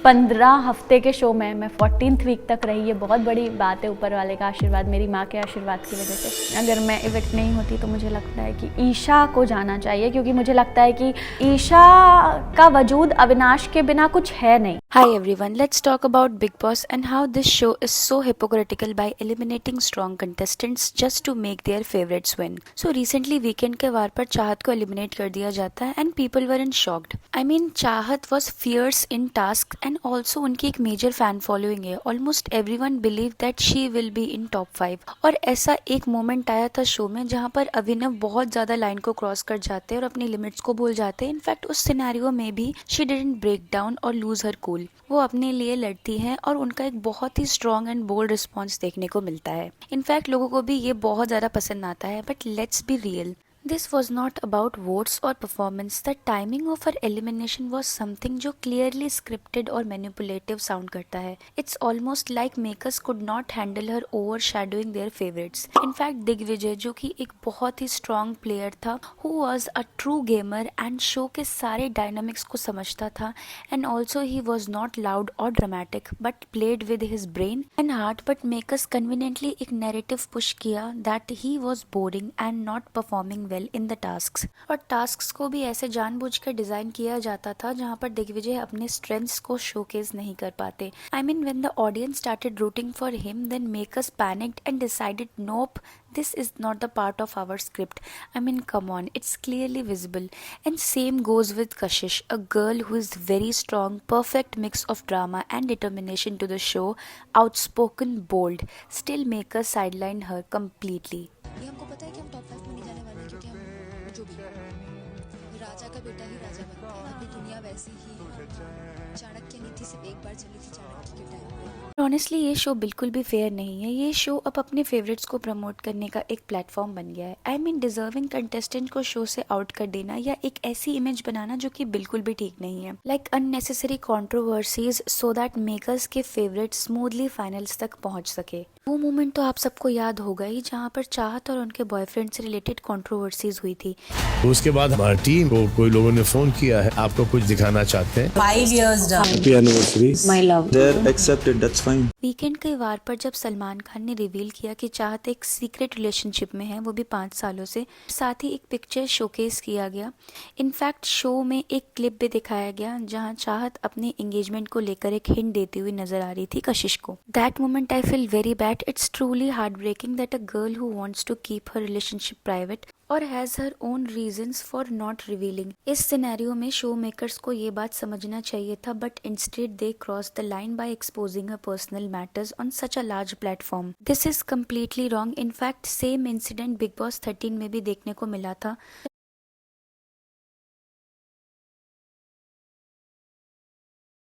15 हफ्ते के शो में मैं 14th वीक तक रही, ये बहुत बड़ी बात है। ऊपर वाले का आशीर्वाद, मेरी माँ के आशीर्वाद की वजह से। अगर मैं इविक्ट नहीं होती तो मुझे लगता है कि ईशा को जाना चाहिए, क्योंकि मुझे लगता है कि ईशा का वजूद अविनाश के बिना कुछ है नहीं। Hi everyone, let's talk about Big Boss and how this show is so hypocritical by eliminating strong contestants just to make their favorites win. So recently weekend के वार पर चाहत को eliminate कर दिया जाता है and people were in shocked. I mean चाहत was fierce in task and also उनकी एक major fan following है. Almost everyone believed that she will be in top 5. और ऐसा एक moment आया था शो में जहाँ पर अभिनव बहुत ज्यादा लाइन को क्रॉस कर जाते हैं और अपनी लिमिट्स को भूल जाते हैं. इनफैक्ट उस सिनेरियो में भी she didn't break down or lose her cool. वो अपने लिए लड़ती हैं और उनका एक बहुत ही स्ट्रॉन्ग एंड बोल्ड रिस्पॉन्स देखने को मिलता है. इनफैक्ट लोगों को भी ये बहुत ज़्यादा पसंद आता है. But let's be real, this was not about votes or performance. The timing of her elimination was something जो clearly scripted और manipulative sound करता है. It's almost like makers could not handle her overshadowing their favorites. In fact, Digvijay जो कि एक बहुत ही strong player था, who was a true gamer and show के सारे dynamics को समझता था, and also he was not loud or dramatic but played with his brain and heart. But makers conveniently एक narrative push किया that he was boring and not performing well in the tasks. और tasks को भी ऐसे जानबूझकर design किया जाता था जहां पर दिग्विजय अपने स्ट्रेंथ्स को शोकेस नहीं कर पाते. I mean when the audience started rooting for him, then makers panicked and decided nope, this is not the part of our script. I mean, come on, it's clearly visible. And same goes with Kashish, a girl who is very strong, perfect mix of drama and determination to the show, outspoken, bold. Still makers sidelined her completely. ये हमको पता है कि हम top 5 में नहीं जाने वाले, क्योंकि हम जो भी राजा का बेटा ही राजा बनता है. अभी दुनिया वैसी ही चाणक्य नीति सिर्फ एक बार चली थी चाणक्य के टाइम पे. ऑनेस्टली ये शो बिल्कुल भी फेयर नहीं है. ये शो अब अपने फेवरेट्स को प्रमोट करने का एक प्लेटफॉर्म बन गया है. आई मीन डिजर्विंग कंटेस्टेंट को शो से आउट कर देना या एक ऐसी इमेज बनाना जो कि बिल्कुल भी ठीक नहीं है. Like unnecessary controversies so that makers के फेवरेट स्मूथली फाइनल्स तक पहुंच सके. वो मोमेंट तो आप सबको याद होगा ही जहाँ पर चाहत और उनके बॉयफ्रेंड से रिलेटेड कंट्रोवर्सीज हुई थी. उसके बाद हमारी टीम को कोई लोगों ने फोन किया है, आपको कुछ दिखाना चाहते हैं. 5 years done. Happy anniversary. My love. They're accepted, that's fine. Weekend के वार पर जब सलमान खान ने रिवील किया कि चाहत एक सीक्रेट रिलेशनशिप में है, वो भी 5 सालों से, साथ ही एक पिक्चर शोकेस किया गया. इनफैक्ट शो में एक क्लिप भी दिखाया गया जहां चाहत अपने एंगेजमेंट को लेकर एक हिंट देती हुई नजर आ रही थी कशिश को. That moment I feel very bad. It's truly heart breaking that a girl who wants to keep her relationship private और has her own reasons for not revealing. इस सिनेरियो में शो मेकर्स को ये बात समझना चाहिए था, but instead they cross the line by exposing her personal matters on such a large platform. This is completely wrong. In fact same incident Bigg Boss 13 में भी देखने को मिला था.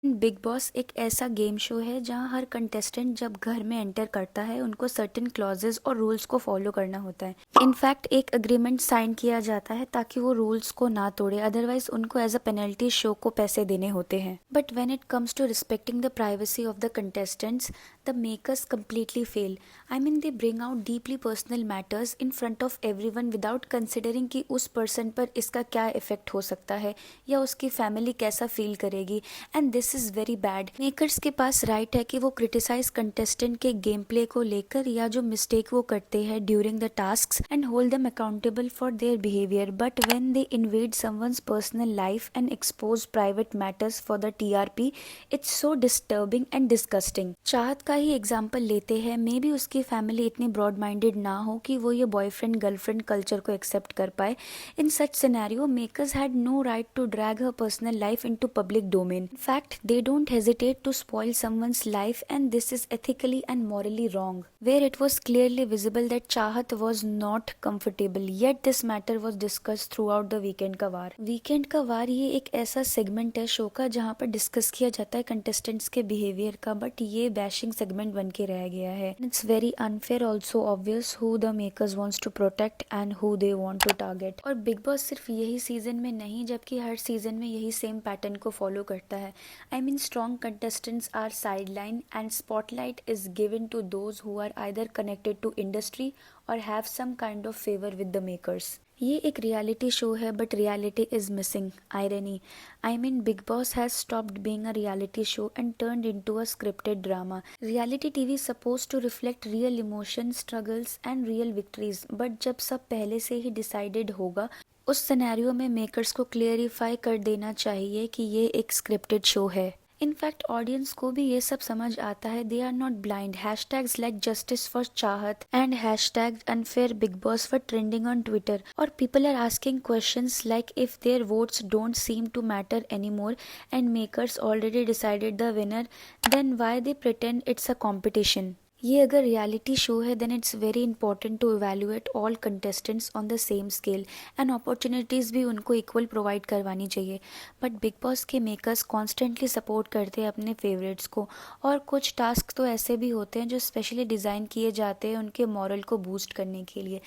बिग बॉस एक ऐसा गेम शो है जहां हर कंटेस्टेंट जब घर में एंटर करता है उनको सर्टेन क्लॉजेस और रूल्स को फॉलो करना होता है. इनफैक्ट एक अग्रीमेंट साइन किया जाता है ताकि वो रूल्स को ना तोड़े, अदरवाइज उनको एज अ पेनल्टी शो को पैसे देने होते हैं. But when it comes to respecting the privacy of the contestants, the makers completely fail. I mean they bring out deeply personal matters in front of everyone without considering कि उस person पर इसका क्या इफेक्ट हो सकता है या उसकी फैमिली कैसा फील करेगी. And this is very bad. Makers के पास राइट है कि वो क्रिटिसाइज कंटेस्टेंट के गेम प्ले को लेकर या जो मिस्टेक वो करते हैं during the tasks and hold them accountable for their behaviour. But when they invade someone's personal life and expose private matters for the TRP, it's so disturbing and disgusting. चाहत का ही example लेते हैं. May be उसकी family इतनी broad minded ना हो कि वो ये बॉयफ्रेंड गर्लफ्रेंड कल्चर को एक्सेप्ट कर पाए. In such scenario makers had no right to drag her personal life into public domain. In fact they don't hesitate to spoil someone's life, and this is ethically and morally wrong. Where it was clearly visible that Chahat was not comfortable, yet this matter was discussed throughout the weekend का वार. Weekend का वार ये एक ऐसा segment है show का जहाँ पर discuss किया जाता है कंटेस्टेंट्स के बिहेवियर का, बट ये बैशिंग सेगमेंट बन के रह गया है. It's very unfair, also obvious who the makers wants to protect and who they want to target. और बिग बॉस सिर्फ यही सीजन में नहीं जबकि हर सीजन में यही सेम पैटर्न को फॉलो करता है. I mean strong contestants are sidelined and spotlight is given to those who are either connected to industry or have some kind of favor with the makers. ये एक reality show है but reality is missing irony I mean Bigg Boss has stopped being a reality show and turned into a scripted drama reality TV suppose to reflect real emotion struggles and real victories but जब सब पहले से ही decided होगा उस scenario में makers को clarify कर देना चाहिए कि ये एक स्क्रिप्टेड शो है इनफैक्ट ऑडियंस को भी ये सब समझ आता है they are not blind hashtags like justice for Chahat and hashtag unfair Bigg Boss for trending on Twitter और people are asking questions like if their votes don't seem to matter anymore and makers already decided the winner then why they pretend it's a competition ये अगर reality show है then it's very important to evaluate all contestants on the same scale and opportunities भी उनको equal provide करवानी चाहिए but Bigg Boss के makers constantly support करते हैं अपने फेवरेट्स को और कुछ टास्क तो ऐसे भी होते हैं जो स्पेशली डिज़ाइन किए जाते हैं उनके मॉरल को बूस्ट करने के लिए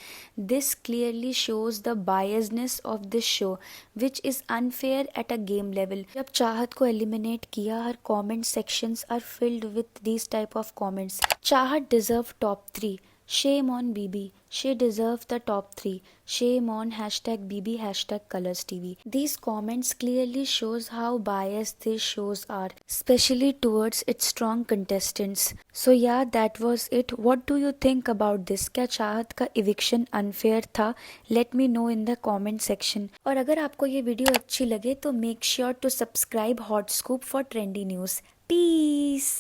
this clearly shows the biasness of this show which is unfair at a game level जब चाहत को एलिमिनेट किया her comment sections are filled with these type of comments Chahat deserved top 3. Shame on BB. She deserved the top 3. Shame on hashtag BB hashtag Colors TV. These comments clearly shows how biased these shows are, especially towards its strong contestants. So yeah, that was it. What do you think about this? क्या चाहत का eviction unfair था? Let me know in the comment section. और अगर आपको ये video अच्छी लगे तो make sure to subscribe Hot Scoop for trendy news. Peace.